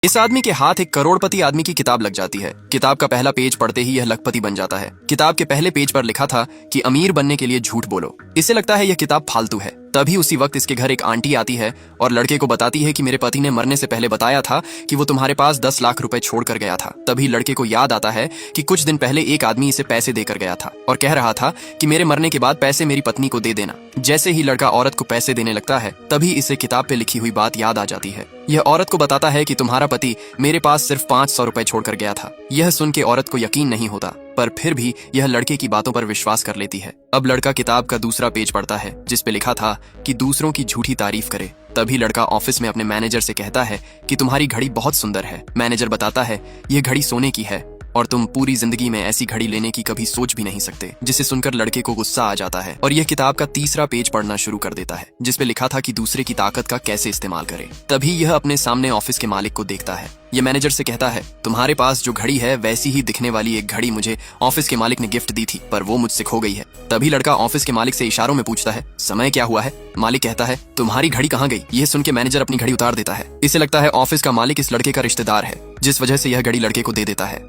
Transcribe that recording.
इस आदमी के हाथ एक करोड़पति आदमी की किताब लग जाती है। किताब का पहला पेज पढ़ते ही यह लखपति बन जाता है। किताब के पहले पेज पर लिखा था कि अमीर बनने के लिए झूठ बोलो। इसे लगता है यह किताब फालतू है। तभी उसी वक्त इसके घर एक आंटी आती है और लड़के को बताती है कि मेरे पति ने मरने से पहले बताया था कि वो तुम्हारे पास 10 लाख रुपए छोड़ कर गया था। तभी लड़के को याद आता है कि कुछ दिन पहले एक आदमी इसे पैसे देकर गया था और कह रहा था कि मेरे मरने के बाद पैसे मेरी पत्नी को दे देना। जैसे ही लड़का औरत को पैसे देने लगता है तभी इसे किताब पे लिखी हुई बात याद आ जाती है। यह औरत को बताता है कि तुम्हारा पति मेरे पास सिर्फ 500 रुपए छोड़कर गया था। यह सुन के औरत को यकीन नहीं होता, पर फिर भी यह लड़के की बातों पर विश्वास कर लेती है। अब लड़का किताब का दूसरा पेज पढ़ता है जिस पे लिखा था कि दूसरों की झूठी तारीफ करे। तभी लड़का ऑफिस में अपने मैनेजर से कहता है कि तुम्हारी घड़ी बहुत सुंदर है। मैनेजर बताता है यह घड़ी सोने की है और तुम पूरी जिंदगी में ऐसी घड़ी लेने की कभी सोच भी नहीं सकते। जिसे सुनकर लड़के को गुस्सा आ जाता है और यह किताब का तीसरा पेज पढ़ना शुरू कर देता है जिसपे लिखा था कि दूसरे की ताकत का कैसे इस्तेमाल करें। तभी यह अपने सामने ऑफिस के मालिक को देखता है। यह मैनेजर से कहता है तुम्हारे पास जो घड़ी है वैसी ही दिखने वाली एक घड़ी मुझे ऑफिस के मालिक ने गिफ्ट दी थी, पर वो मुझसे खो गई है। तभी लड़का ऑफिस के मालिक से इशारों में पूछता है समय क्या हुआ है। मालिक कहता है तुम्हारी घड़ी कहाँ गई। यह सुन के मैनेजर अपनी घड़ी उतार देता है। इसे लगता है ऑफिस का मालिक इस लड़के का रिश्तेदार है, जिस वजह से यह घड़ी लड़के को दे देता है।